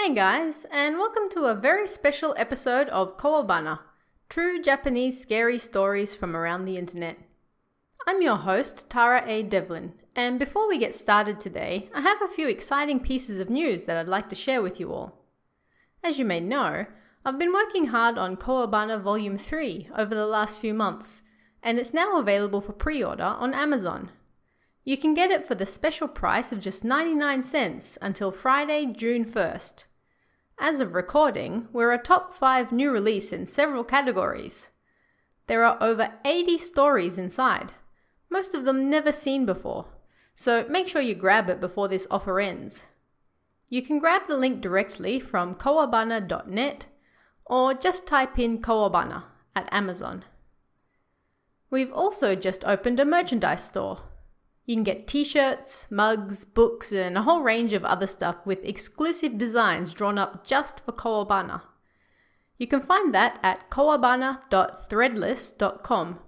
Hey guys, and welcome to a very special episode of Kowabana, true Japanese scary stories from around the internet. I'm your host, Tara A. Devlin, and before we get started today, I have a few exciting pieces of news that I'd like to share with you all. As you may know, I've been working hard on Kowabana Volume 3 over the last few months, and it's now available for pre-order on Amazon. You can get it for the special price of just 99 cents until Friday, June 1st. As of recording, we're a top 5 new release in several categories. There are over 80 stories inside, most of them never seen before, so make sure you grab it before this offer ends. You can grab the link directly from kowabana.net or just type in Kowabana at Amazon. We've also just opened a merchandise store. You can get t-shirts, mugs, books, and a whole range of other stuff with exclusive designs drawn up just for Kowabana. You can find that at kowabana.threadless.com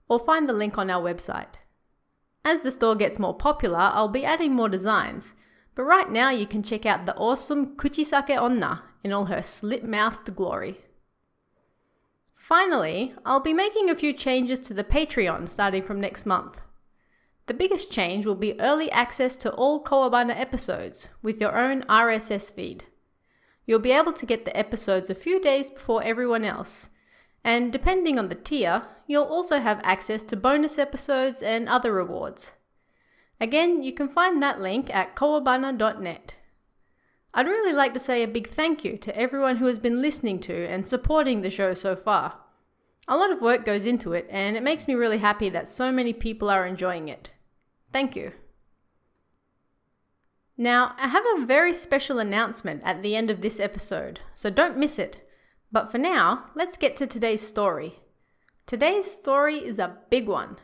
or find the link on our website. As the store gets more popular, I'll be adding more designs, but right now you can check out the awesome Kuchisake Onna in all her slit-mouthed glory. Finally, I'll be making a few changes to the Patreon starting from next month. The biggest change will be early access to all Kowabana episodes with your own RSS feed. You'll be able to get the episodes a few days before everyone else, and depending on the tier, you'll also have access to bonus episodes and other rewards. Again, you can find that link at kowabana.net. I'd really like to say a big thank you to everyone who has been listening to and supporting the show so far. A lot of work goes into it, and it makes me really happy that so many people are enjoying it. Thank you. Now, I have a very special announcement at the end of this episode, so don't miss it. But for now, let's get to today's story. Today's story is a big one.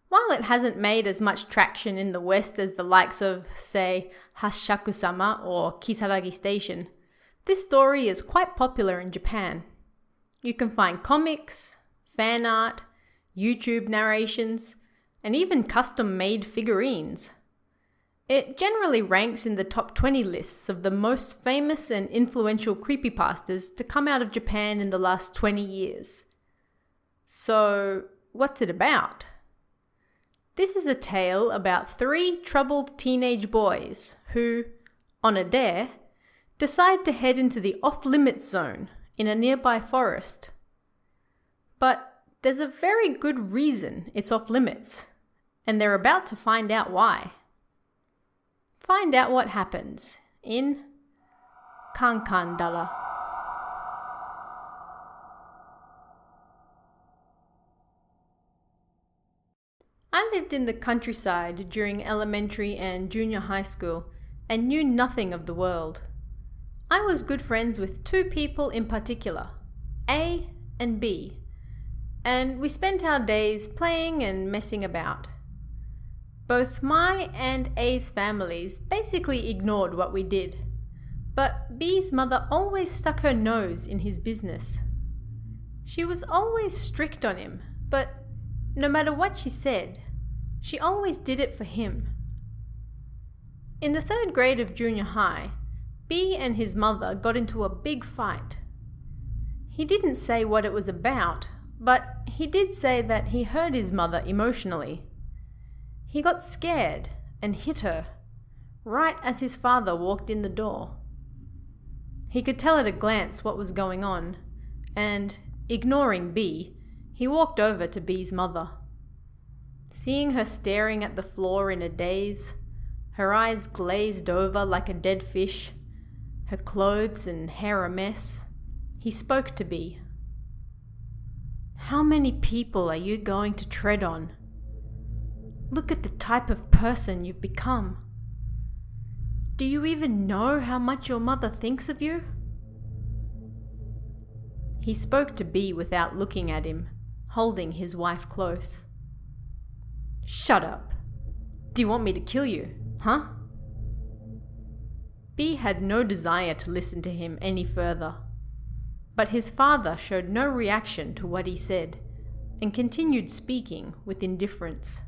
While it hasn't made as much traction in the West as the likes of, say, Hashaku-sama or Kisaragi Station, this story is quite popular in Japan. You can find comics, fan art, YouTube narrations, and even custom-made figurines. It generally ranks in the top 20 lists of the most famous and influential creepypastas to come out of Japan in the last 20 years. So, what's it about? This is a tale about 3 troubled teenage boys who, on a dare, decide to head into the off-limits zone in a nearby forest. But there's a very good reason it's off-limits, and they're about to find out why. Find out what happens in Kankandara. I lived in the countryside during elementary and junior high school and knew nothing of the world. I was good friends with 2 people in particular, A and B, and we spent our days playing and messing about. Both my and A's families basically ignored what we did, but B's mother always stuck her nose in his business. She was always strict on him, but no matter what she said, she always did it for him. In the 3rd grade of junior high, B and his mother got into a big fight. He didn't say what it was about, but he did say that he hurt his mother emotionally. He got scared and hit her, right as his father walked in the door. He could tell at a glance what was going on, and, ignoring B, he walked over to B's mother. Seeing her staring at the floor in a daze, her eyes glazed over like a dead fish, her clothes and hair a mess, he spoke to B. "How many people are you going to tread on? Look at the type of person you've become. Do you even know how much your mother thinks of you?" He spoke to B without looking at him, holding his wife close. "Shut up. Do you want me to kill you, huh?" B had no desire to listen to him any further, but his father showed no reaction to what he said and continued speaking with indifference.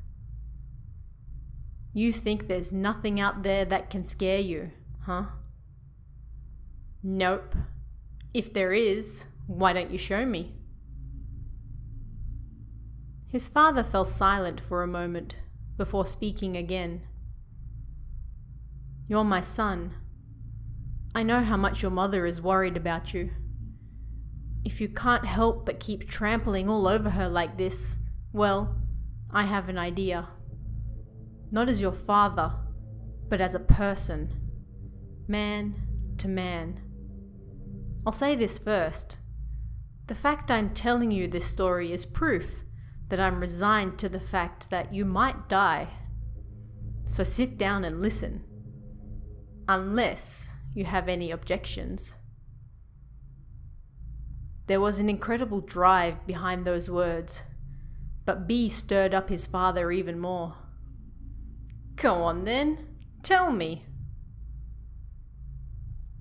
"You think there's nothing out there that can scare you, huh? Nope. If there is, why don't you show me? His father fell silent for a moment before speaking again. You're my son. I know how much your mother is worried about you. If you can't help but keep trampling all over her like this, well, I have an idea. Not as your father, but as a person. Man to man. I'll say this first. The fact I'm telling you this story is proof that I'm resigned to the fact that you might die. So sit down and listen. Unless you have any objections. There was an incredible drive behind those words, but B stirred up his father even more. Go on then, tell me.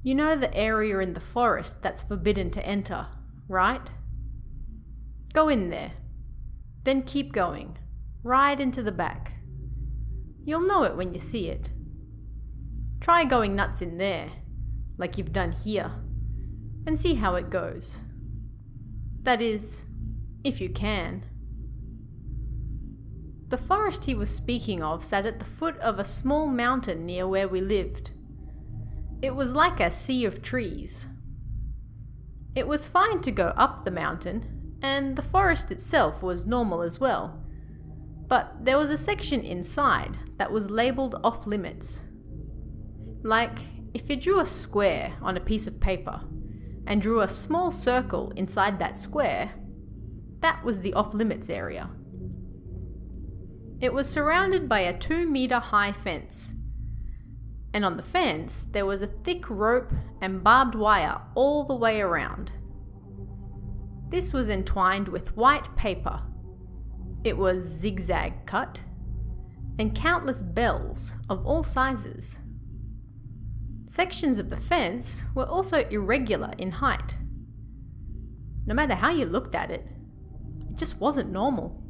You know the area in the forest that's forbidden to enter, right? Go in there. Then keep going, right into the back. You'll know it when you see it. Try going nuts in there, like you've done here, and see how it goes. That is, if you can. The forest he was speaking of sat at the foot of a small mountain near where we lived. It was like a sea of trees. It was fine to go up the mountain, and the forest itself was normal as well. But there was a section inside that was labelled off limits. Like if you drew a square on a piece of paper and drew a small circle inside that square, that was the off limits area. It was surrounded by a 2-meter high fence. And on the fence, there was a thick rope and barbed wire all the way around. This was entwined with white paper. It was zigzag cut, and countless bells of all sizes. Sections of the fence were also irregular in height. No matter how you looked at it, it just wasn't normal.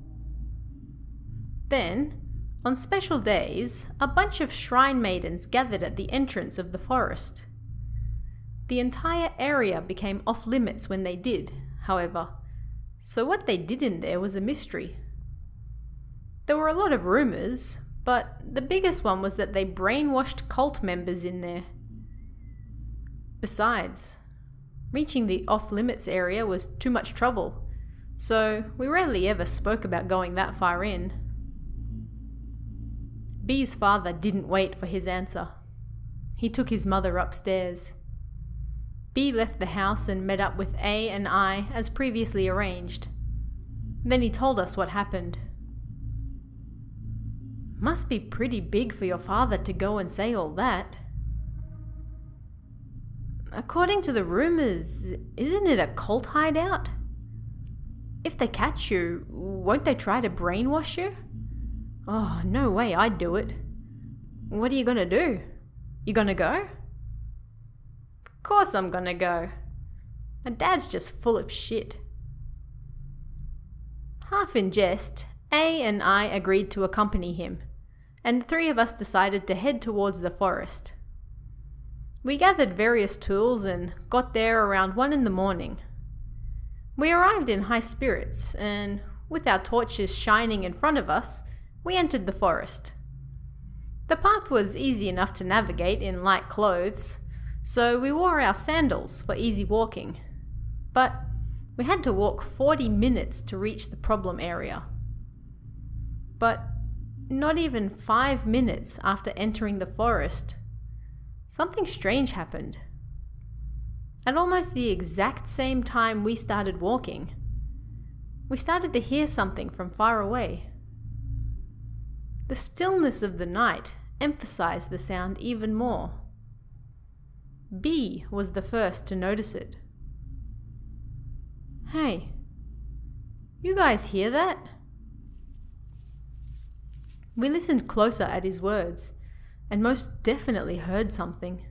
Then, on special days, a bunch of shrine maidens gathered at the entrance of the forest. The entire area became off limits when they did, however, so what they did in there was a mystery. There were a lot of rumours, but the biggest one was that they brainwashed cult members in there. Besides, reaching the off-limits area was too much trouble, so we rarely ever spoke about going that far in. B's father didn't wait for his answer. He took his mother upstairs. B left the house and met up with A and I as previously arranged. Then he told us what happened. Must be pretty big for your father to go and say all that. According to the rumours, isn't it a cult hideout? If they catch you, won't they try to brainwash you? Oh, no way I'd do it. What are you gonna do? You gonna go? Of course I'm gonna go. My dad's just full of shit. Half in jest, A and I agreed to accompany him, and the three of us decided to head towards the forest. We gathered various tools and got there around 1 a.m. We arrived in high spirits, and with our torches shining in front of us, we entered the forest. The path was easy enough to navigate in light clothes, so we wore our sandals for easy walking. But we had to walk 40 minutes to reach the problem area. But not even 5 minutes after entering the forest, something strange happened. At almost the exact same time we started walking, we started to hear something from far away. The stillness of the night emphasized the sound even more. B was the first to notice it. Hey, you guys hear that? We listened closer at his words, and most definitely heard something.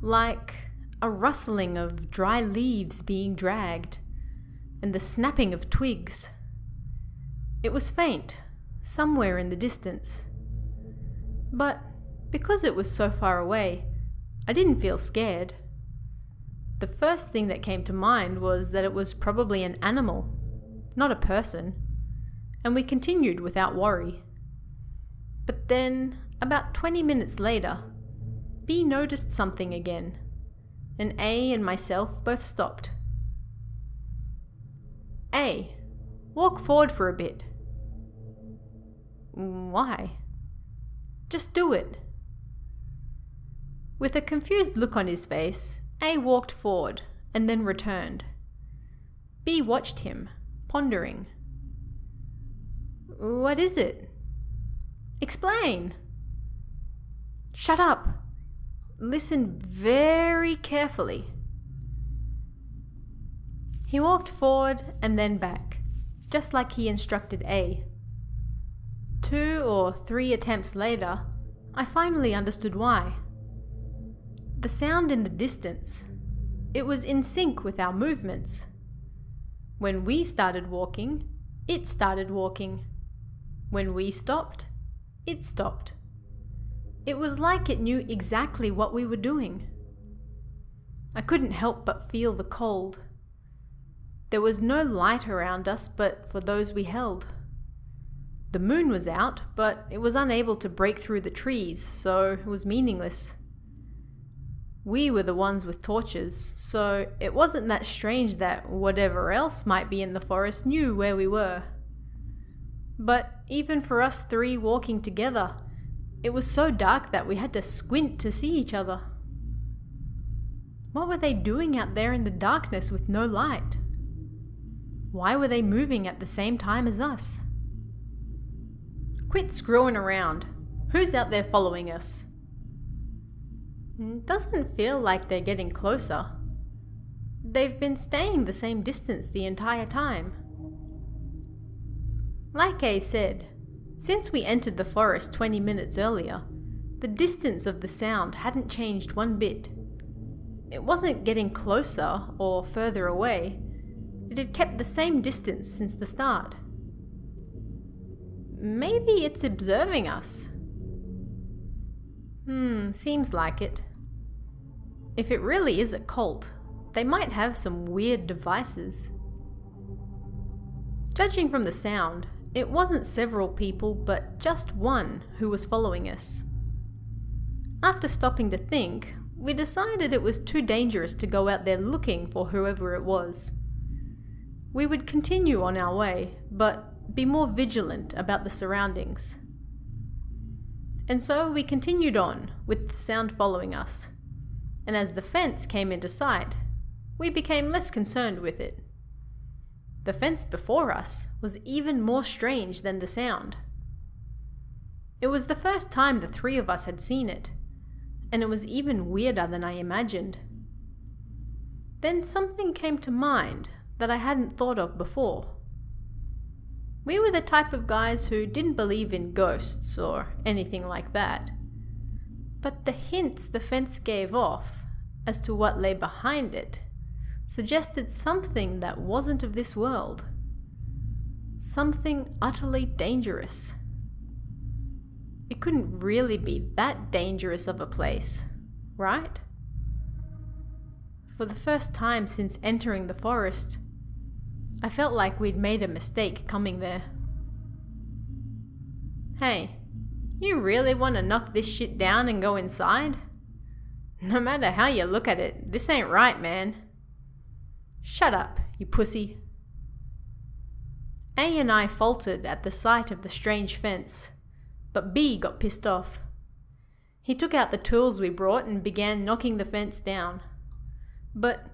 Like a rustling of dry leaves being dragged, and the snapping of twigs. It was faint, somewhere in the distance. But because it was so far away, I didn't feel scared. The first thing that came to mind was that it was probably an animal, not a person, and we continued without worry. But then, about 20 minutes later, B noticed something again, and A and myself both stopped. A, walk forward for a bit. Why? Just do it. With a confused look on his face, A walked forward and then returned. B watched him, pondering. What is it? Explain. Shut up. Listen very carefully. He walked forward and then back, just like he instructed A. 2 or 3 attempts later, I finally understood why. The sound in the distance, it was in sync with our movements. When we started walking, it started walking. When we stopped, it stopped. It was like it knew exactly what we were doing. I couldn't help but feel the cold. There was no light around us but for those we held. The moon was out, but it was unable to break through the trees, so it was meaningless. We were the ones with torches, so it wasn't that strange that whatever else might be in the forest knew where we were. But even for us 3 walking together, it was so dark that we had to squint to see each other. What were they doing out there in the darkness with no light? Why were they moving at the same time as us? Quit screwing around. Who's out there following us? Doesn't feel like they're getting closer. They've been staying the same distance the entire time. Like A said, since we entered the forest 20 minutes earlier, the distance of the sound hadn't changed one bit. It wasn't getting closer or further away. It had kept the same distance since the start. Maybe it's observing us. Seems like it. If it really is a cult, they might have some weird devices. Judging from the sound, it wasn't several people but just one who was following us. After stopping to think, we decided it was too dangerous to go out there looking for whoever it was. We would continue on our way, but be more vigilant about the surroundings. And so we continued on, with the sound following us. And as the fence came into sight, we became less concerned with it. The fence before us was even more strange than the sound. It was the first time the 3 of us had seen it, and it was even weirder than I imagined. Then something came to mind that I hadn't thought of before. We were the type of guys who didn't believe in ghosts or anything like that. But the hints the fence gave off as to what lay behind it suggested something that wasn't of this world. Something utterly dangerous. It couldn't really be that dangerous of a place, right? For the first time since entering the forest, I felt like we'd made a mistake coming there. Hey, you really want to knock this shit down and go inside? No matter how you look at it, this ain't right, man. Shut up, you pussy. A and I faltered at the sight of the strange fence, but B got pissed off. He took out the tools we brought and began knocking the fence down. But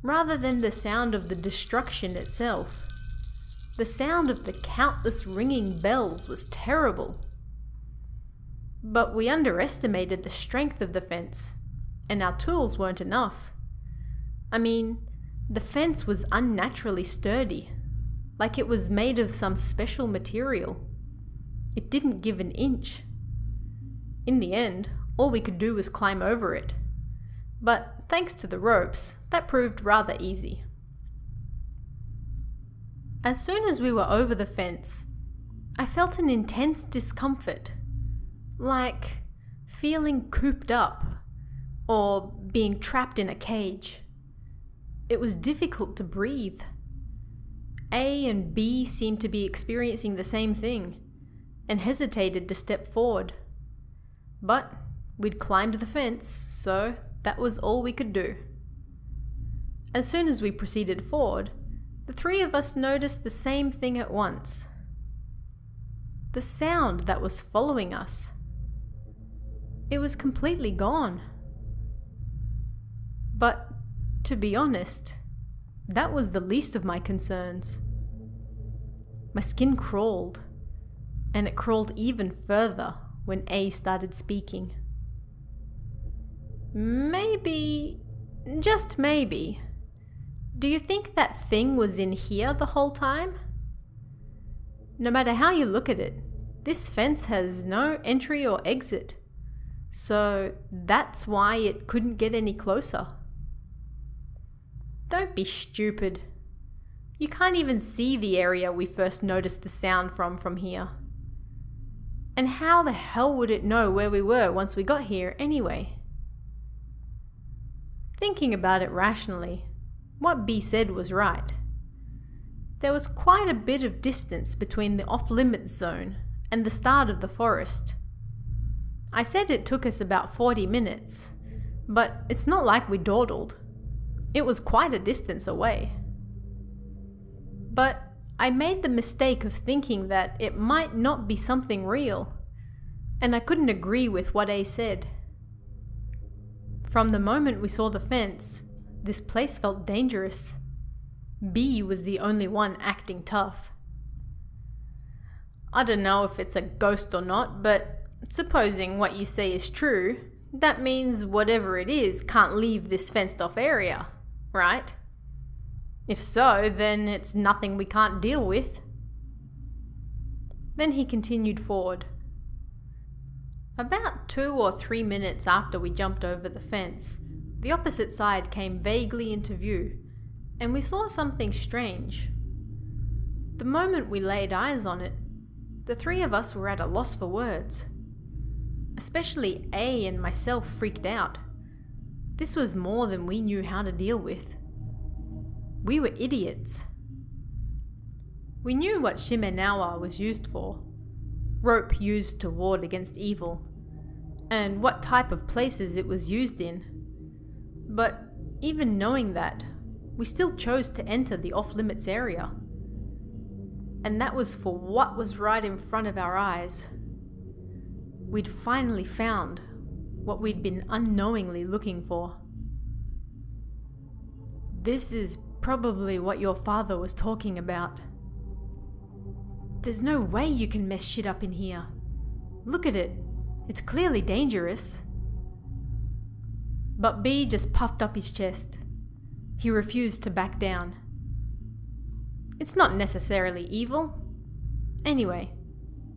rather than the sound of the destruction itself, the sound of the countless ringing bells was terrible. But we underestimated the strength of the fence, and our tools weren't enough. I mean, the fence was unnaturally sturdy, like it was made of some special material. It didn't give an inch. In the end, all we could do was climb over it. But thanks to the ropes, that proved rather easy. As soon as we were over the fence, I felt an intense discomfort, like feeling cooped up or being trapped in a cage. it was difficult to breathe. A and B seemed to be experiencing the same thing and hesitated to step forward. But we'd climbed the fence, so that was all we could do. As soon as we proceeded forward, the three of us noticed the same thing at once. The sound that was following us. It was completely gone. But, to be honest, that was the least of my concerns. My skin crawled, and it crawled even further when A started speaking. Maybe, just maybe, do you think that thing was in here the whole time? No matter how you look at it, this fence has no entry or exit, so that's why it couldn't get any closer. Don't be stupid. You can't even see the area we first noticed the sound from here. And how the hell would it know where we were once we got here anyway? Thinking about it rationally, what B said was right. There was quite a bit of distance between the off-limits zone and the start of the forest. I said it took us about 40 minutes, but it's not like we dawdled. It was quite a distance away. But I made the mistake of thinking that it might not be something real, and I couldn't agree with what A said. From the moment we saw the fence, this place felt dangerous. B was the only one acting tough. I don't know if it's a ghost or not, but supposing what you say is true, that means whatever it is can't leave this fenced off area, right? If so, then it's nothing we can't deal with. Then he continued forward. About 2 or 3 minutes after we jumped over the fence, the opposite side came vaguely into view, and we saw something strange. The moment we laid eyes on it, the three of us were at a loss for words. Especially A and myself freaked out. This was more than we knew how to deal with. We were idiots. We knew what Shimenawa was used for. Rope used to ward against evil, and what type of places it was used in. But even knowing that, we still chose to enter the off-limits area. And that was for what was right in front of our eyes. We'd finally found what we'd been unknowingly looking for. This is probably what your father was talking about. There's no way you can mess shit up in here. Look at it. It's clearly dangerous. But B just puffed up his chest. He refused to back down. It's not necessarily evil. Anyway,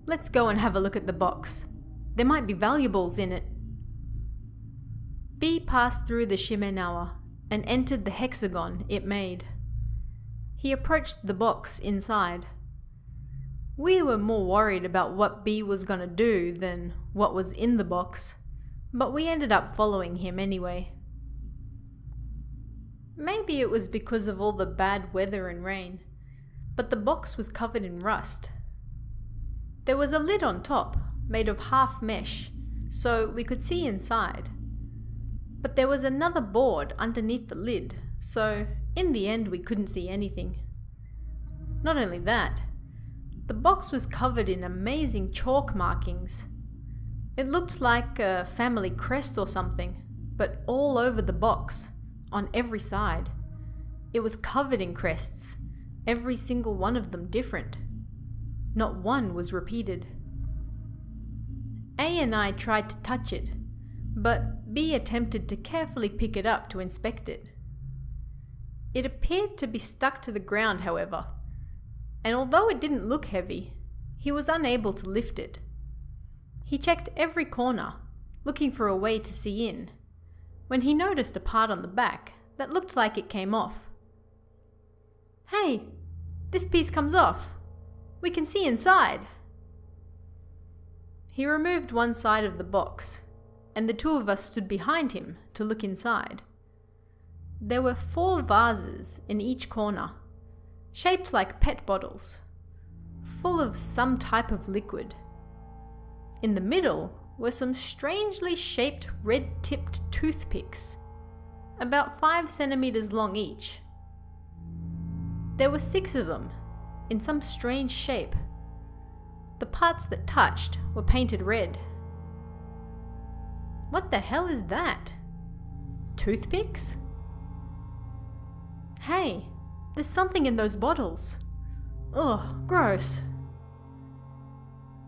let's go and have a look at the box. There might be valuables in it. B passed through the Shimenawa and entered the hexagon it made. He approached the box inside. We were more worried about what B was gonna do than what was in the box, but we ended up following him anyway. Maybe it was because of all the bad weather and rain, but the box was covered in rust. There was a lid on top, made of half mesh, so we could see inside. But there was another board underneath the lid, so in the end we couldn't see anything. Not only that, the box was covered in amazing chalk markings. It looked like a family crest or something, but all over the box, on every side. It was covered in crests, every single one of them different. Not one was repeated. A and I tried to touch it, but B attempted to carefully pick it up to inspect it. It appeared to be stuck to the ground, however, and although it didn't look heavy, he was unable to lift it. He checked every corner, looking for a way to see in, when he noticed a part on the back that looked like it came off. "Hey, this piece comes off. We can see inside." He removed one side of the box, and the two of us stood behind him to look inside. There were 4 vases in each corner, shaped like pet bottles, full of some type of liquid. In the middle were some strangely shaped red-tipped toothpicks, about 5 centimeters long each. There were 6 of them, in some strange shape. The parts that touched were painted red. What the hell is that? Toothpicks? Hey, there's something in those bottles. Ugh, gross.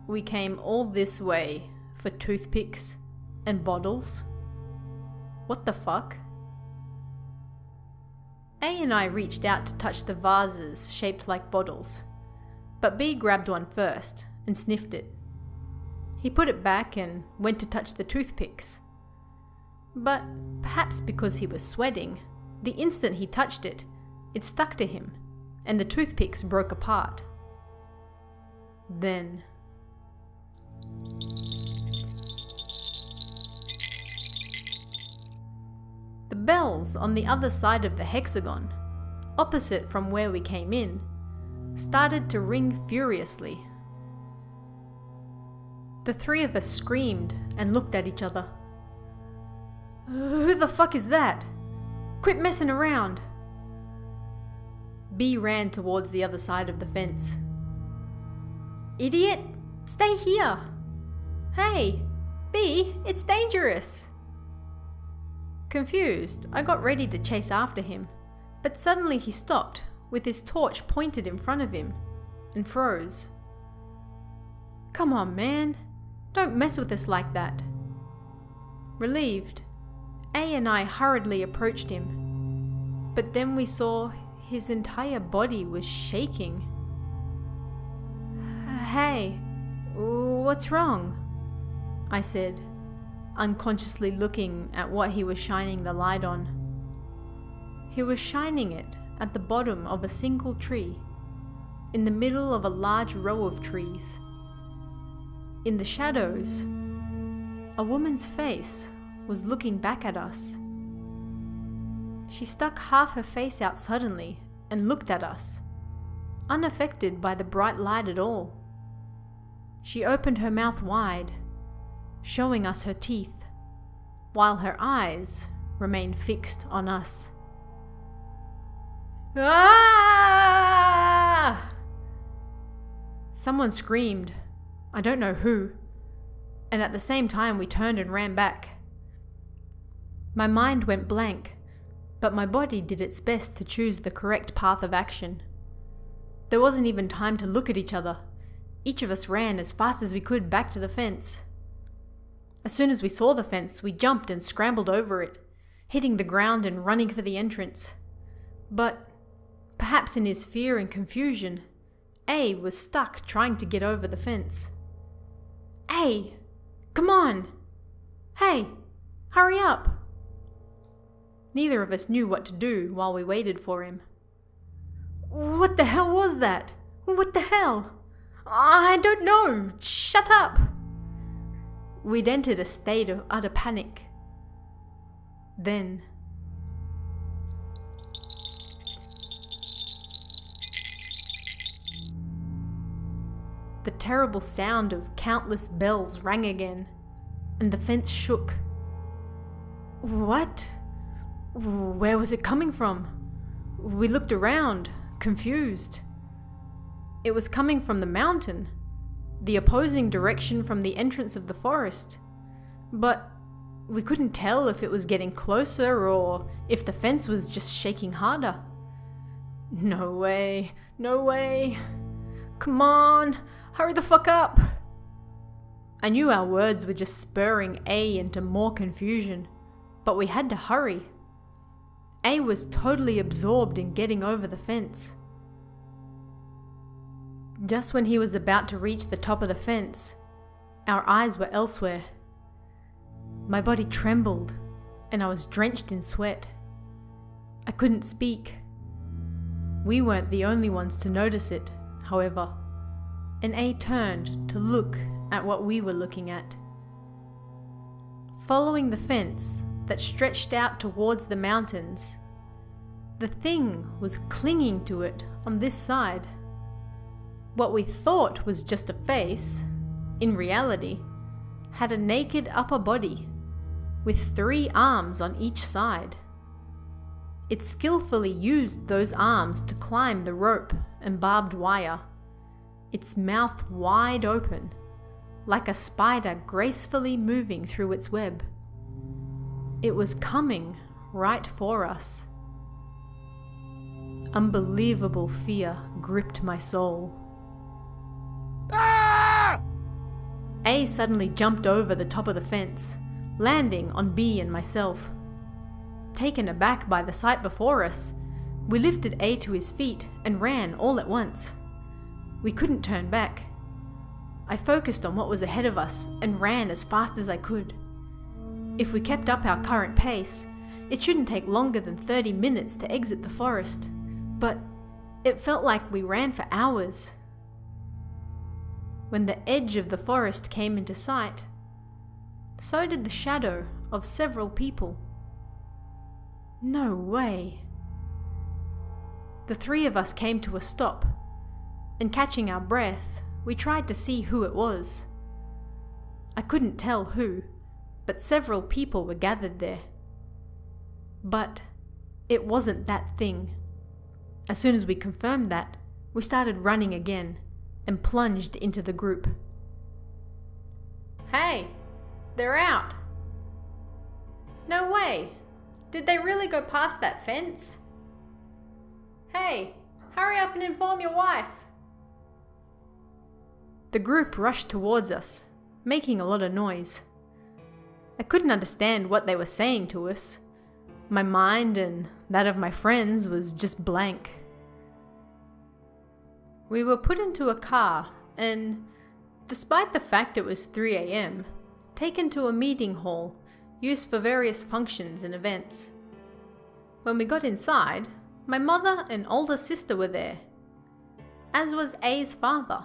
We came all this way for toothpicks and bottles? What the fuck? A and I reached out to touch the vases shaped like bottles, but B grabbed one first and sniffed it. He put it back and went to touch the toothpicks. But perhaps because he was sweating, the instant he touched it, it stuck to him, and the toothpicks broke apart. Then the bells on the other side of the hexagon, opposite from where we came in, started to ring furiously. The 3 of us screamed and looked at each other. Who the fuck is that? Quit messing around! B ran towards the other side of the fence. Idiot! Stay here! Hey! B, it's dangerous! Confused, I got ready to chase after him, but suddenly he stopped, with his torch pointed in front of him, and froze. Come on, man! Don't mess with us like that! Relieved, A and I hurriedly approached him, but then we saw his entire body was shaking. Hey, what's wrong? I said, unconsciously looking at what he was shining the light on. He was shining it at the bottom of a single tree, in the middle of a large row of trees. In the shadows, a woman's face was looking back at us. She stuck half her face out suddenly and looked at us, unaffected by the bright light at all. She opened her mouth wide, showing us her teeth, while her eyes remained fixed on us. Ah! Someone screamed, I don't know who, and at the same time we turned and ran back. My mind went blank, but my body did its best to choose the correct path of action. There wasn't even time to look at each other. Each of us ran as fast as we could back to the fence. As soon as we saw the fence, we jumped and scrambled over it, hitting the ground and running for the entrance. But, perhaps in his fear and confusion, A was stuck trying to get over the fence. A! Come on! Hey! Hurry up! Neither of us knew what to do while we waited for him. What the hell was that? What the hell? I don't know! Shut up! We'd entered a state of utter panic. Then the terrible sound of countless bells rang again, and the fence shook. What? Where was it coming from? We looked around, confused. It was coming from the mountain, the opposing direction from the entrance of the forest. But we couldn't tell if it was getting closer or if the fence was just shaking harder. No way, no way. Come on, hurry the fuck up. I knew our words were just spurring A into more confusion, but we had to hurry. A was totally absorbed in getting over the fence. Just when he was about to reach the top of the fence, our eyes were elsewhere. My body trembled, and I was drenched in sweat. I couldn't speak. We weren't the only ones to notice it, however, and A turned to look at what we were looking at. Following the fence that stretched out towards the mountains, The thing was clinging to it on this side. What we thought was just a face, in reality, had a naked upper body with 3 arms on each side. It skillfully used those arms to climb the rope and barbed wire, its mouth wide open, like a spider gracefully moving through its web. It was coming right for us. Unbelievable fear gripped my soul. Ah! A suddenly jumped over the top of the fence, landing on B and myself. Taken aback by the sight before us, we lifted A to his feet and ran all at once. We couldn't turn back. I focused on what was ahead of us and ran as fast as I could. If we kept up our current pace, it shouldn't take longer than 30 minutes to exit the forest, but it felt like we ran for hours. When the edge of the forest came into sight, so did the shadow of several people. No way. The 3 of us came to a stop, and catching our breath, we tried to see who it was. I couldn't tell who, but several people were gathered there. But it wasn't that thing. As soon as we confirmed that, we started running again and plunged into the group. Hey, they're out. No way. Did they really go past that fence? Hey, hurry up and inform your wife. The group rushed towards us, making a lot of noise. I couldn't understand what they were saying to us. My mind and that of my friends was just blank. We were put into a car and, despite the fact it was 3 a.m., taken to a meeting hall used for various functions and events. When we got inside, my mother and older sister were there, as was A's father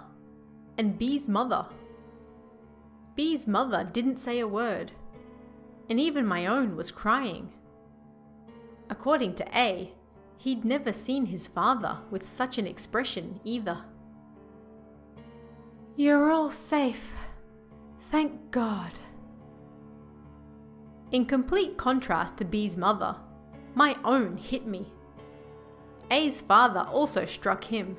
and B's mother. B's mother didn't say a word, and even my own was crying. According to A, he'd never seen his father with such an expression either. "You're all safe. Thank God." In complete contrast to B's mother, my own hit me. A's father also struck him.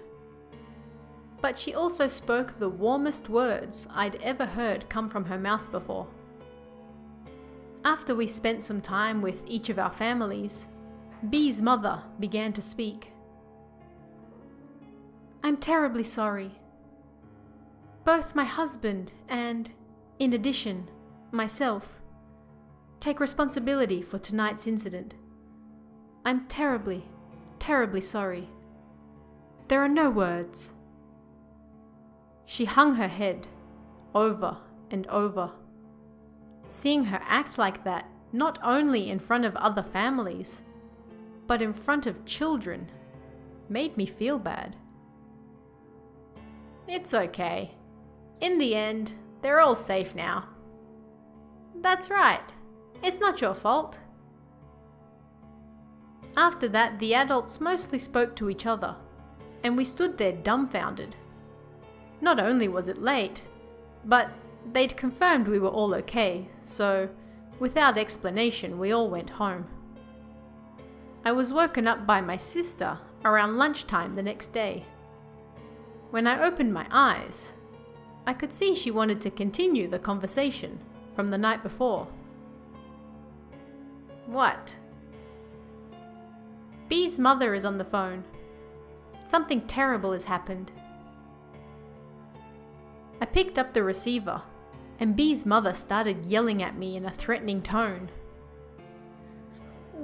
But she also spoke the warmest words I'd ever heard come from her mouth before. After we spent some time with each of our families, B's mother began to speak. "I'm terribly sorry. Both my husband and, in addition, myself, take responsibility for tonight's incident. I'm terribly, terribly sorry. There are no words." She hung her head, over and over. Seeing her act like that, not only in front of other families, but in front of children, made me feel bad. "It's okay. In the end, they're all safe now." "That's right. It's not your fault." After that, the adults mostly spoke to each other, and we stood there dumbfounded. Not only was it late, but they'd confirmed we were all okay, so without explanation we all went home. I was woken up by my sister around lunchtime the next day. When I opened my eyes, I could see she wanted to continue the conversation from the night before. "What?" "B's mother is on the phone. Something terrible has happened." I picked up the receiver, and B's mother started yelling at me in a threatening tone.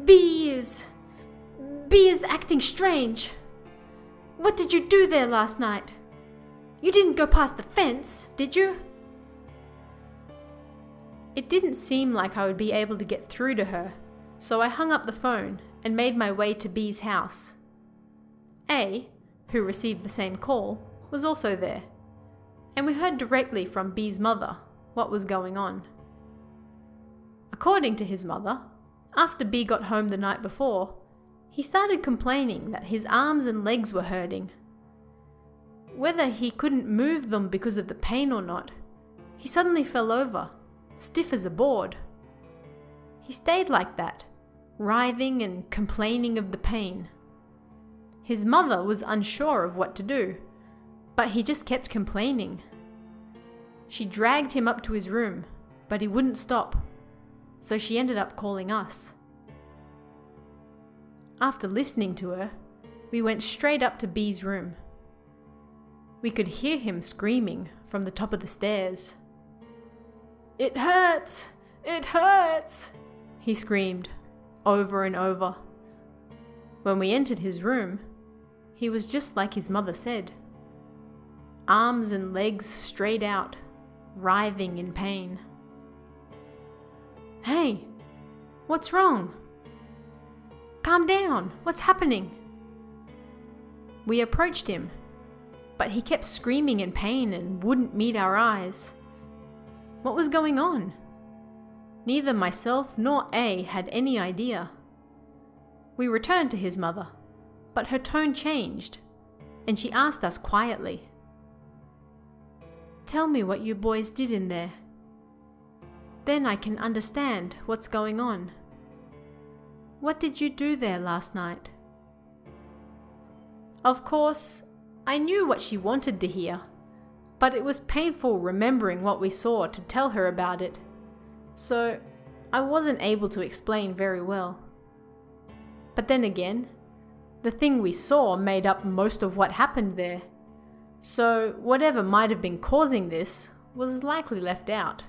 B is acting strange. What did you do there last night? You didn't go past the fence, did you?" It didn't seem like I would be able to get through to her, so I hung up the phone and made my way to B's house. A, who received the same call, was also there, and we heard directly from B's mother what was going on. According to his mother, after B got home the night before, He started complaining that his arms and legs were hurting. Whether he couldn't move them because of the pain or not, he suddenly fell over, stiff as a board. He stayed like that, writhing and complaining of the pain. His mother was unsure of what to do, but he just kept complaining. She dragged him up to his room, but he wouldn't stop, so she ended up calling us. After listening to her, we went straight up to B's room. We could hear him screaming from the top of the stairs. "It hurts! It hurts!" he screamed over and over. When we entered his room, he was just like his mother said. Arms and legs straight out, writhing in pain. "Hey, what's wrong? Calm down, what's happening?" We approached him, but he kept screaming in pain and wouldn't meet our eyes. What was going on? Neither myself nor A had any idea. We returned to his mother, but her tone changed, and she asked us quietly, "Tell me what you boys did in there. Then I can understand what's going on. What did you do there last night?" Of course, I knew what she wanted to hear, but it was painful remembering what we saw to tell her about it, so I wasn't able to explain very well. But then again, the thing we saw made up most of what happened there, so whatever might have been causing this was likely left out.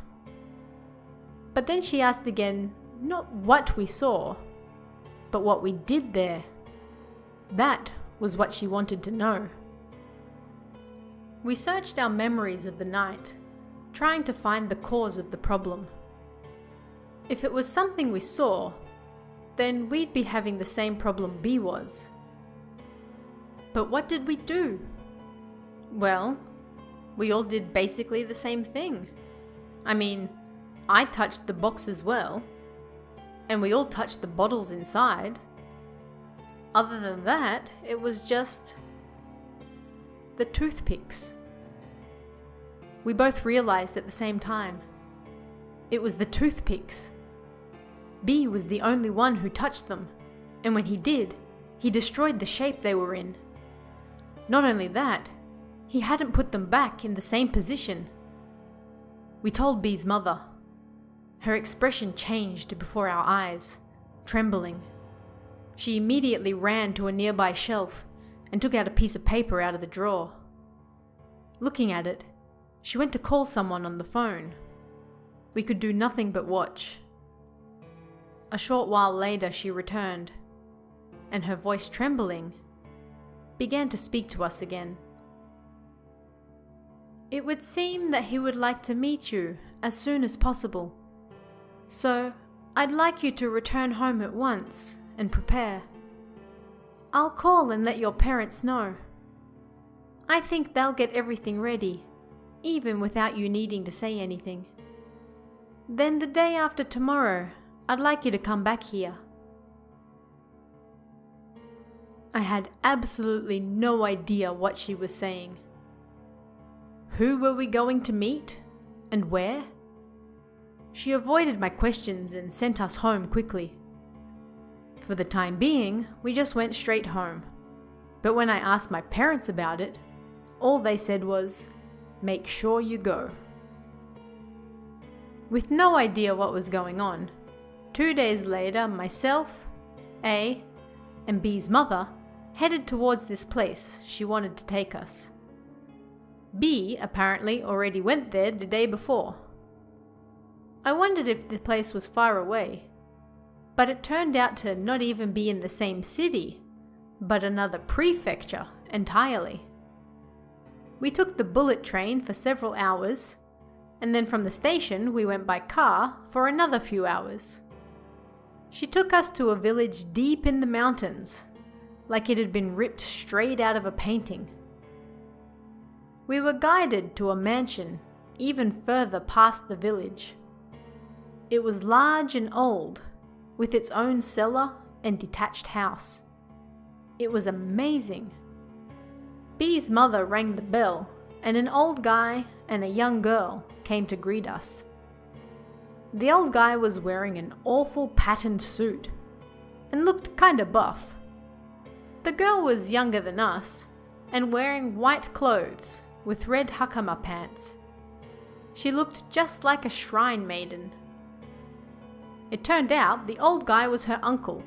But then she asked again, not what we saw, but what we did there. That was what she wanted to know. We searched our memories of the night, trying to find the cause of the problem. If it was something we saw, then we'd be having the same problem B was. But what did we do? Well, we all did basically the same thing. I mean, I touched the box as well, and we all touched the bottles inside. Other than that, it was just the toothpicks. We both realized at the same time. It was the toothpicks. B was the only one who touched them, and when he did, he destroyed the shape they were in. Not only that, he hadn't put them back in the same position. We told B's mother. Her expression changed before our eyes, trembling. She immediately ran to a nearby shelf and took out a piece of paper out of the drawer. Looking at it, she went to call someone on the phone. We could do nothing but watch. A short while later she returned, and her voice trembling, began to speak to us again. "It would seem that he would like to meet you as soon as possible. So, I'd like you to return home at once and prepare. I'll call and let your parents know. I think they'll get everything ready, even without you needing to say anything. Then the day after tomorrow, I'd like you to come back here." I had absolutely no idea what she was saying. Who were we going to meet? And where? She avoided my questions and sent us home quickly. For the time being, we just went straight home. But when I asked my parents about it, all they said was, "Make sure you go." With no idea what was going on, 2 days later, myself, A, and B's mother headed towards this place she wanted to take us. B apparently already went there the day before. I wondered if the place was far away, but it turned out to not even be in the same city, but another prefecture entirely. We took the bullet train for several hours, and then from the station we went by car for another few hours. She took us to a village deep in the mountains, like it had been ripped straight out of a painting. We were guided to a mansion even further past the village. It was large and old, with its own cellar and detached house. It was amazing. Bee's mother rang the bell, and an old guy and a young girl came to greet us. The old guy was wearing an awful patterned suit and looked kinda buff. The girl was younger than us and wearing white clothes with red hakama pants. She looked just like a shrine maiden. It turned out the old guy was her uncle,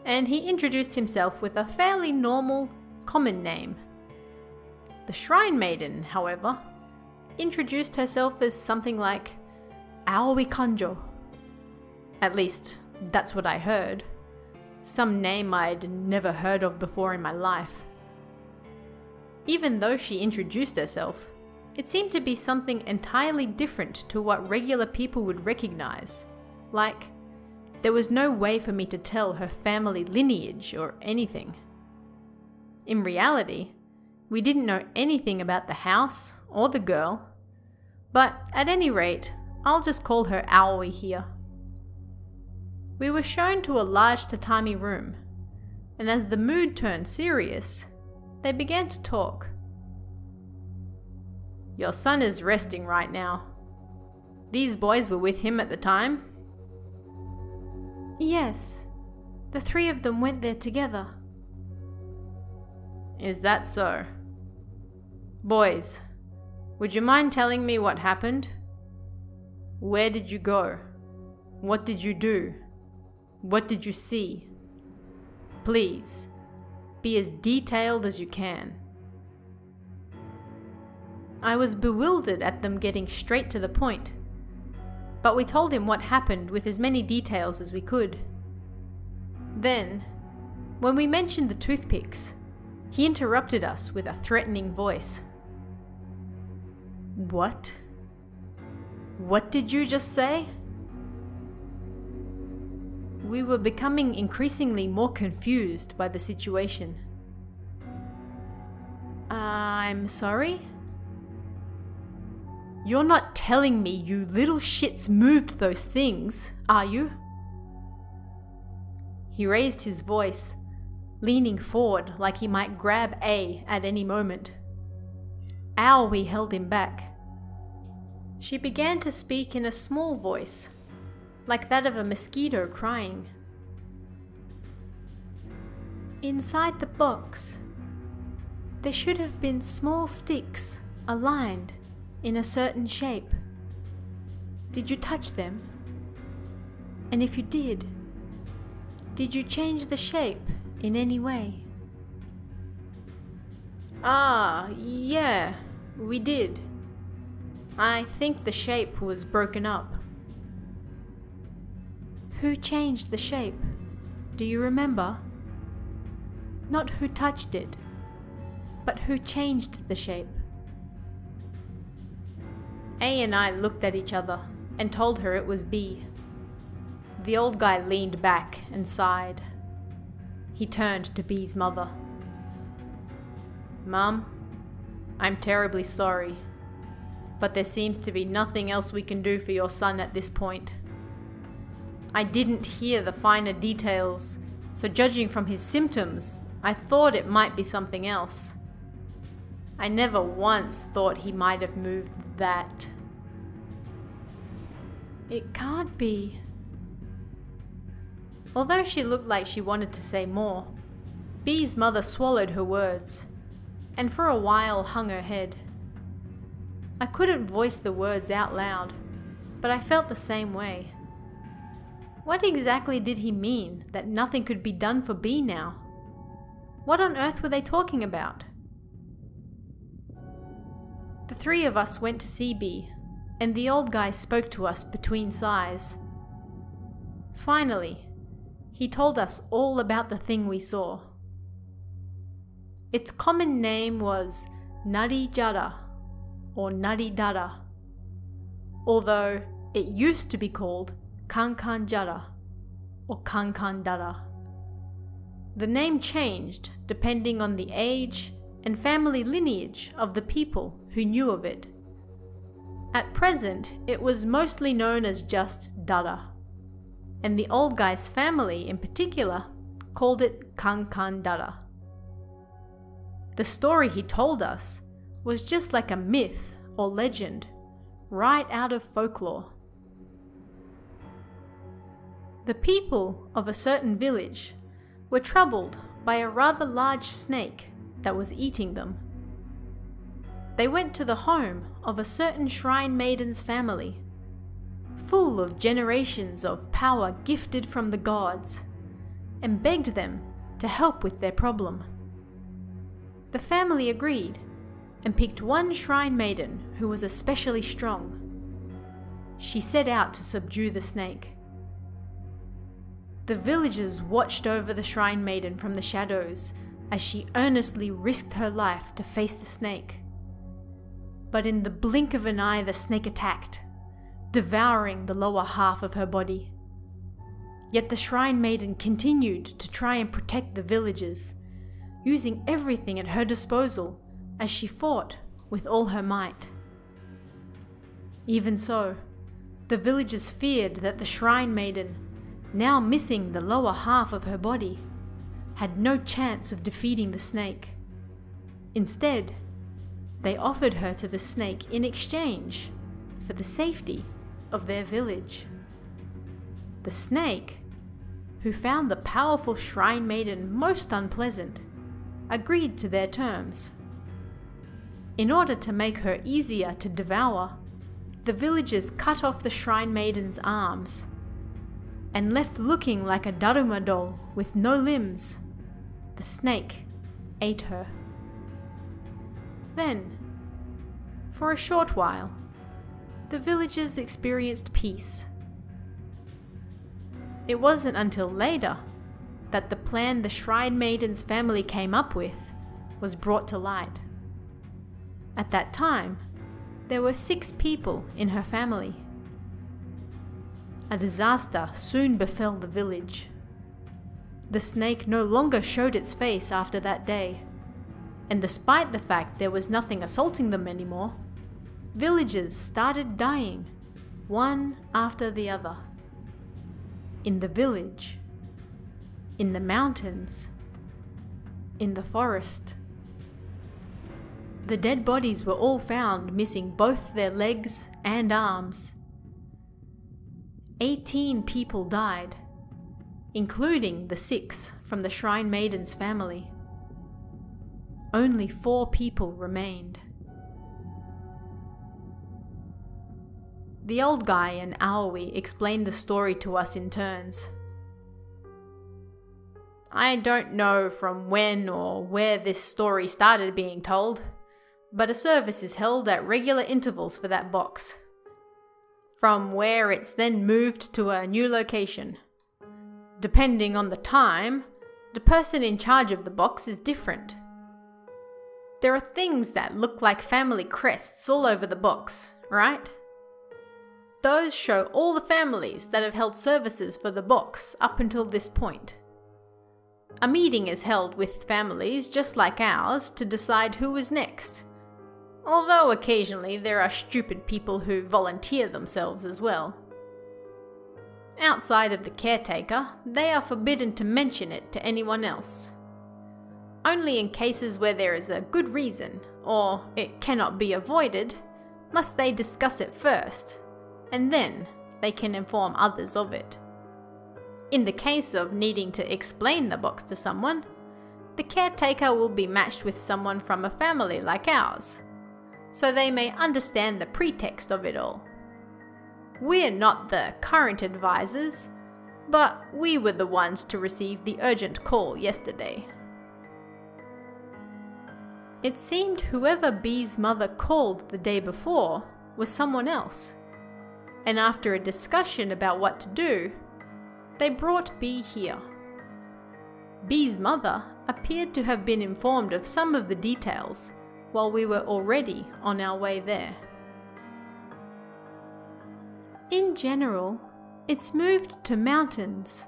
and he introduced himself with a fairly normal, common name. The shrine maiden, however, introduced herself as something like Aoi Kanjo. At least, that's what I heard. Some name I'd never heard of before in my life. Even though she introduced herself, it seemed to be something entirely different to what regular people would recognize. Like, there was no way for me to tell her family lineage or anything. In reality, we didn't know anything about the house or the girl, but at any rate, I'll just call her Aoi here. We were shown to a large tatami room, and as the mood turned serious, they began to talk. Your son is resting right now. These boys were with him at the time? Yes, the three of them went there together. Is that so? Boys, would you mind telling me what happened? Where did you go? What did you do? What did you see? Please, be as detailed as you can. I was bewildered at them getting straight to the point, but we told him what happened with as many details as we could. Then, when we mentioned the toothpicks, he interrupted us with a threatening voice. What? What did you just say? We were becoming increasingly more confused by the situation. I'm sorry? You're not telling me you little shits moved those things, are you? He raised his voice, leaning forward like he might grab A at any moment. Aoi held him back. She began to speak in a small voice, like that of a mosquito crying. Inside the box, there should have been small sticks aligned in a certain shape. Did you touch them? And if you did you change the shape in any way? Yeah, we did. I think the shape was broken up. Who changed the shape? Do you remember? Not who touched it, but who changed the shape. A and I looked at each other and told her it was B. The old guy leaned back and sighed. He turned to B's mother. Mum, I'm terribly sorry, but there seems to be nothing else we can do for your son at this point. I didn't hear the finer details, so judging from his symptoms, I thought it might be something else. I never once thought he might have moved that. It can't be. Although she looked like she wanted to say more, B's mother swallowed her words, and for a while hung her head. I couldn't voice the words out loud, but I felt the same way. What exactly did he mean that nothing could be done for B now? What on earth were they talking about? The three of us went to see B, and the old guy spoke to us between sighs. Finally, he told us all about the thing we saw. Its common name was Narijara, or Naridara, although it used to be called Kankandara, or Kankandara. The name changed depending on the age and family lineage of the people who knew of it. At present, it was mostly known as just Dara, and the old guy's family in particular called it Kankandara. The story he told us was just like a myth or legend, right out of folklore. The people of a certain village were troubled by a rather large snake that was eating them. They went to the home of a certain shrine maiden's family, full of generations of power gifted from the gods, and begged them to help with their problem. The family agreed and picked one shrine maiden who was especially strong. She set out to subdue the snake. The villagers watched over the shrine maiden from the shadows as she earnestly risked her life to face the snake. But in the blink of an eye, the snake attacked, devouring the lower half of her body. Yet the shrine maiden continued to try and protect the villagers, using everything at her disposal as she fought with all her might. Even so, the villagers feared that the shrine maiden, now missing the lower half of her body, had no chance of defeating the snake. Instead, they offered her to the snake in exchange for the safety of their village. The snake, who found the powerful shrine maiden most unpleasant, agreed to their terms. In order to make her easier to devour, the villagers cut off the shrine maiden's arms, and left looking like a Daruma doll with no limbs, the snake ate her. Then, for a short while, the villagers experienced peace. It wasn't until later that the plan the shrine maiden's family came up with was brought to light. At that time, there were 6 people in her family. A disaster soon befell the village. The snake no longer showed its face after that day, and despite the fact there was nothing assaulting them anymore, villagers started dying, one after the other. In the village, in the mountains, in the forest. The dead bodies were all found missing both their legs and arms. 18 people died, including the 6 from the shrine maiden's family. Only 4 people remained. The old guy and Aoi explained the story to us in turns. I don't know from when or where this story started being told, but a service is held at regular intervals for that box, from where it's then moved to a new location. Depending on the time, the person in charge of the box is different. There are things that look like family crests all over the box, right? Those show all the families that have held services for the box up until this point. A meeting is held with families just like ours to decide who is next, although occasionally there are stupid people who volunteer themselves as well. Outside of the caretaker, they are forbidden to mention it to anyone else. Only in cases where there is a good reason, or it cannot be avoided, must they discuss it first, and then they can inform others of it. In the case of needing to explain the box to someone, the caretaker will be matched with someone from a family like ours, so they may understand the pretext of it all. We're not the current advisors, but we were the ones to receive the urgent call yesterday. It seemed whoever B's mother called the day before was someone else, and after a discussion about what to do, they brought B here. B's mother appeared to have been informed of some of the details while we were already on our way there. In general, it's moved to mountains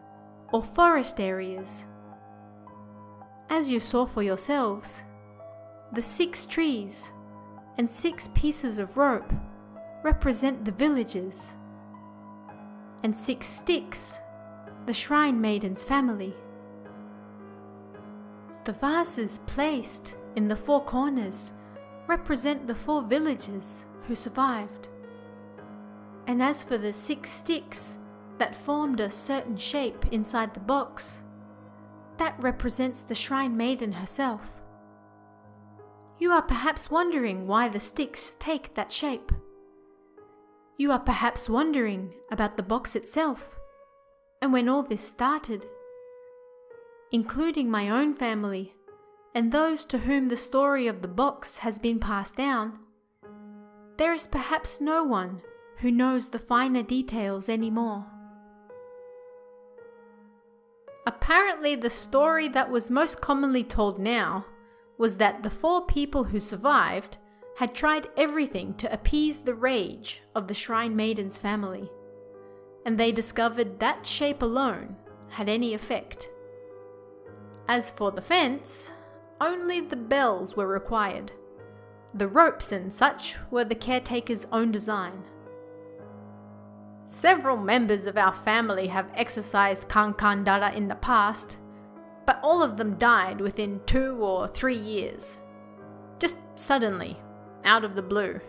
or forest areas. As you saw for yourselves, the 6 trees and 6 pieces of rope represent the villages, and 6 sticks, the shrine maiden's family. The vases placed in the four corners represent the 4 villagers who survived. And as for the 6 sticks that formed a certain shape inside the box, that represents the Shrine Maiden herself. You are perhaps wondering why the sticks take that shape. You are perhaps wondering about the box itself and when all this started. Including my own family and those to whom the story of the box has been passed down, there is perhaps no one who knows the finer details anymore. Apparently, the story that was most commonly told now was that the 4 people who survived had tried everything to appease the rage of the Shrine Maiden's family, and they discovered that shape alone had any effect. As for the fence, only the bells were required. The ropes and such were the caretaker's own design. Several members of our family have exercised Kankandara in the past, but all of them died within 2 or 3 years. Just suddenly, out of the blue.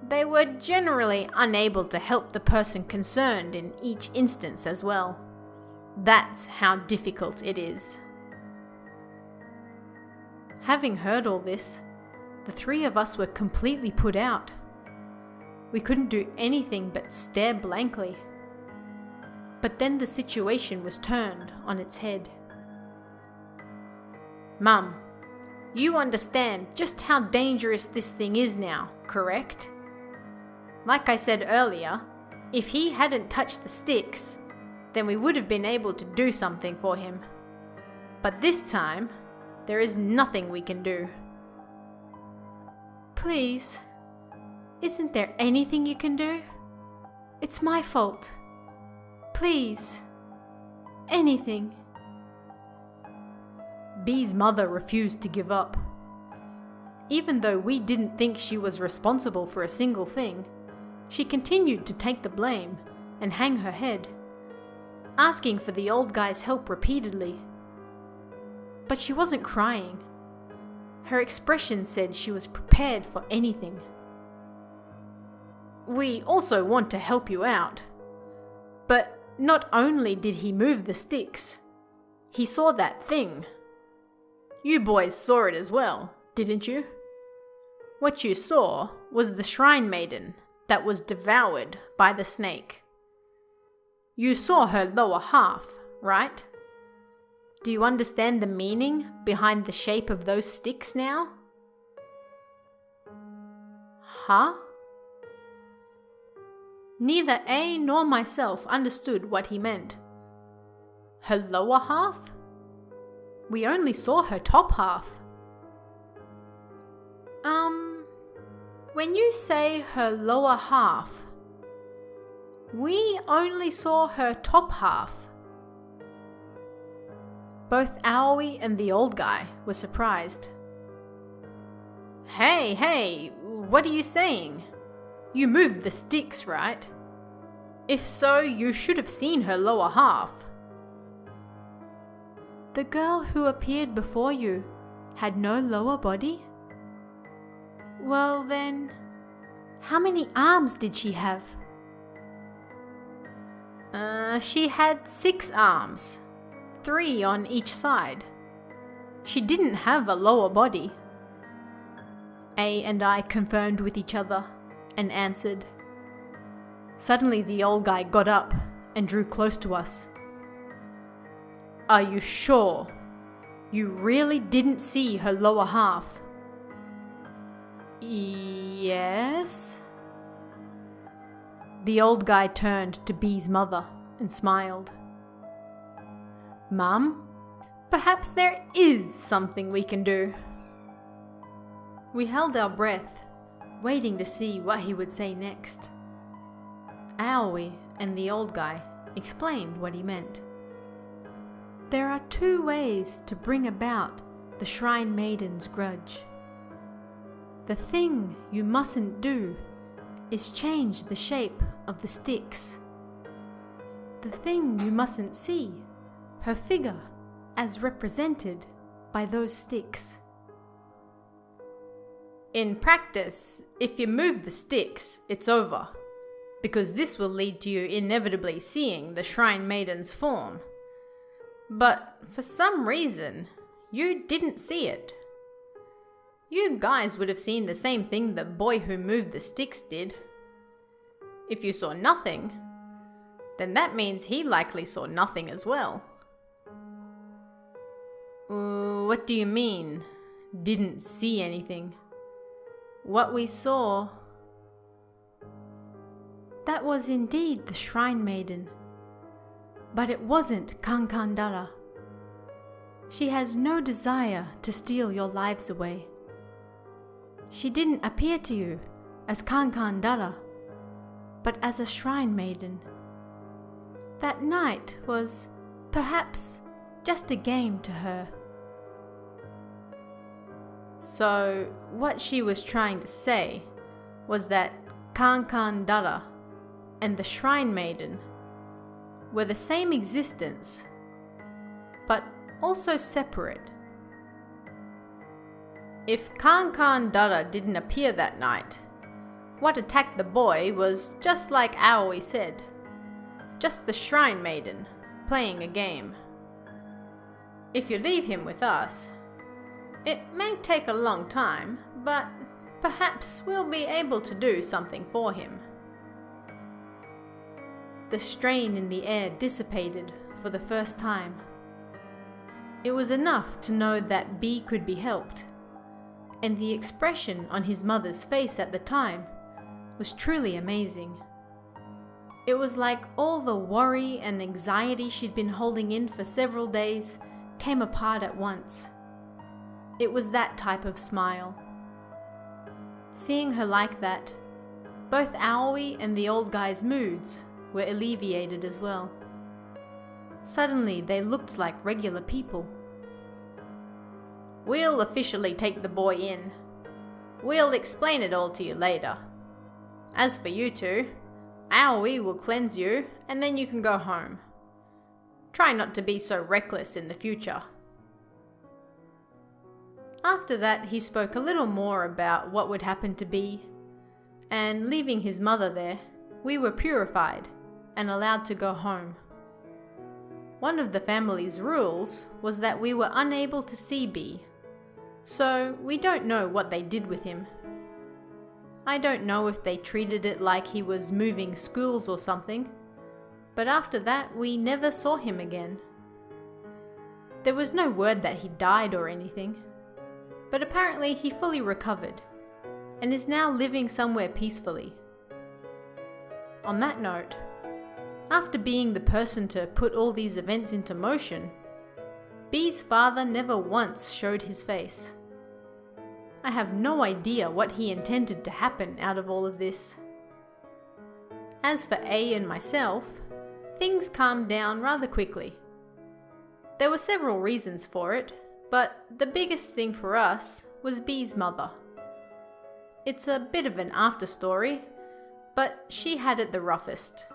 They were generally unable to help the person concerned in each instance as well. That's how difficult it is. Having heard all this, the 3 of us were completely put out. We couldn't do anything but stare blankly. But then the situation was turned on its head. Mum, you understand just how dangerous this thing is now, correct? Like I said earlier, if he hadn't touched the sticks, then we would have been able to do something for him. But this time, there is nothing we can do. Please, isn't there anything you can do? It's my fault. Please, anything. Bee's mother refused to give up. Even though we didn't think she was responsible for a single thing, she continued to take the blame and hang her head, asking for the old guy's help repeatedly. But she wasn't crying. Her expression said she was prepared for anything. We also want to help you out. But not only did he move the sticks, he saw that thing. You boys saw it as well, didn't you? What you saw was the Shrine Maiden that was devoured by the snake. You saw her lower half, right? Do you understand the meaning behind the shape of those sticks now? Huh? Neither A nor myself understood what he meant. Her lower half? We only saw her top half. When you say her lower half, we only saw her top half. Both Aoi and the old guy were surprised. Hey, what are you saying? You moved the sticks, right? If so, you should have seen her lower half. The girl who appeared before you had no lower body? Well then, how many arms did she have? She had 6 arms, 3 on each side. She didn't have a lower body. A and I confirmed with each other and answered. Suddenly the old guy got up and drew close to us. Are you sure? You really didn't see her lower half? Yes. The old guy turned to Bee's mother and smiled. Mum, perhaps there is something we can do. We held our breath, waiting to see what he would say next. Aoi and the old guy explained what he meant. There are 2 ways to bring about the Shrine Maiden's grudge. The thing you mustn't do is change the shape of the sticks. The thing you mustn't see, her figure as represented by those sticks. In practice, if you move the sticks, it's over, because this will lead to you inevitably seeing the Shrine Maiden's form. But for some reason, you didn't see it. You guys would have seen the same thing the boy who moved the sticks did. If you saw nothing, then that means he likely saw nothing as well. What do you mean, didn't see anything? What we saw... That was indeed the Shrine Maiden. But it wasn't Kankandara. She has no desire to steal your lives away. She didn't appear to you as Kankandara, but as a Shrine Maiden. That night was, perhaps, just a game to her. So, what she was trying to say was that Kankandara and the Shrine Maiden were the same existence, but also separate. If Kankandara didn't appear that night, what attacked the boy was just like Aoi said, just the Shrine Maiden playing a game. If you leave him with us, it may take a long time, but perhaps we'll be able to do something for him. The strain in the air dissipated for the first time. It was enough to know that B could be helped, and the expression on his mother's face at the time was truly amazing. It was like all the worry and anxiety she'd been holding in for several days came apart at once. It was that type of smile. Seeing her like that, both Aoi and the old guy's moods were alleviated as well. Suddenly they looked like regular people. We'll officially take the boy in. We'll explain it all to you later. As for you two, Aoi will cleanse you and then you can go home. Try not to be so reckless in the future. After that, he spoke a little more about what would happen to B, and leaving his mother there, we were purified and allowed to go home. One of the family's rules was that we were unable to see B, so we don't know what they did with him. I don't know if they treated it like he was moving schools or something, but after that we never saw him again. There was no word that he died or anything, but apparently he fully recovered and is now living somewhere peacefully. On that note, after being the person to put all these events into motion, B's father never once showed his face. I have no idea what he intended to happen out of all of this. As for A and myself, things calmed down rather quickly. There were several reasons for it, but the biggest thing for us was B's mother. It's a bit of an after story, but she had it the roughest.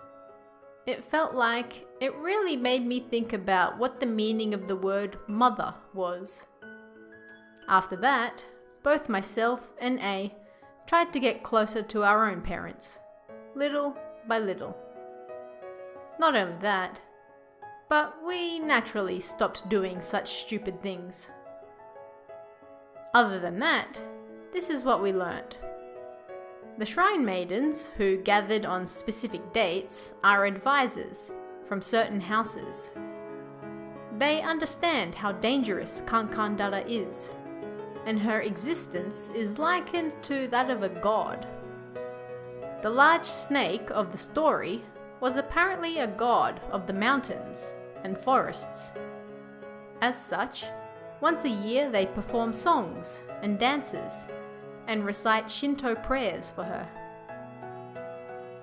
It felt like it really made me think about what the meaning of the word mother was. After that, both myself and A tried to get closer to our own parents, little by little. Not only that, but we naturally stopped doing such stupid things. Other than that, this is what we learnt. The Shrine Maidens, who gathered on specific dates, are advisors from certain houses. They understand how dangerous Kankandara is, and her existence is likened to that of a god. The large snake of the story was apparently a god of the mountains and forests. As such, once a year they perform songs and dances and recite Shinto prayers for her.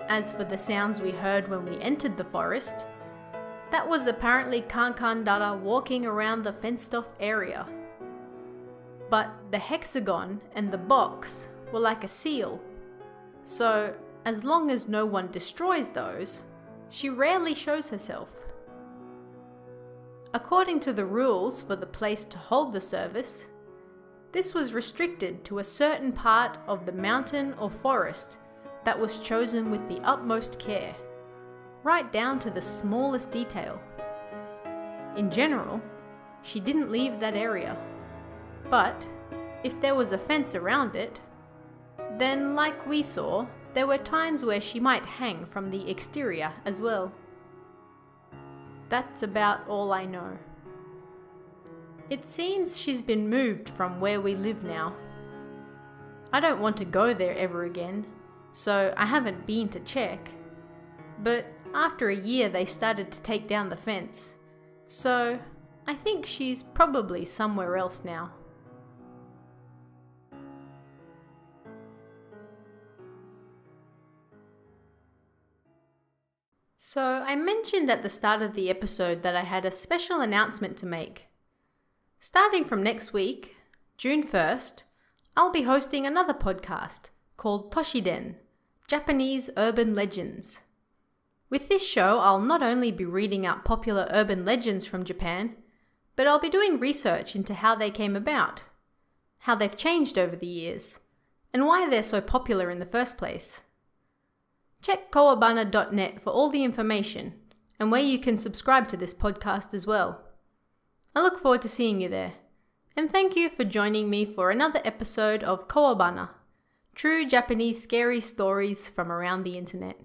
As for the sounds we heard when we entered the forest, that was apparently Kankandara walking around the fenced-off area. But the hexagon and the box were like a seal, so as long as no one destroys those, she rarely shows herself. According to the rules for the place to hold the service, This was restricted to a certain part of the mountain or forest that was chosen with the utmost care, right down to the smallest detail. In general, she didn't leave that area, but if there was a fence around it, then like we saw, there were times where she might hang from the exterior as well. That's about all I know. It seems she's been moved from where we live now. I don't want to go there ever again, so I haven't been to check. But after a year they started to take down the fence, so I think she's probably somewhere else now. So I mentioned at the start of the episode that I had a special announcement to make. Starting from next week, June 1st, I'll be hosting another podcast called Toshiden, Japanese Urban Legends. With this show, I'll not only be reading out popular urban legends from Japan, but I'll be doing research into how they came about, how they've changed over the years, and why they're so popular in the first place. Check Kowabana.net for all the information and where you can subscribe to this podcast as well. I look forward to seeing you there, and thank you for joining me for another episode of Kowabana, true Japanese scary stories from around the internet.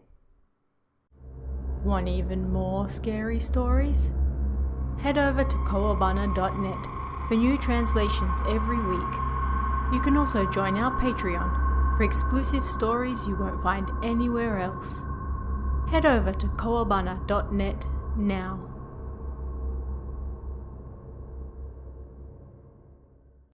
Want even more scary stories? Head over to Kowabana.net for new translations every week. You can also join our Patreon for exclusive stories you won't find anywhere else. Head over to Kowabana.net now.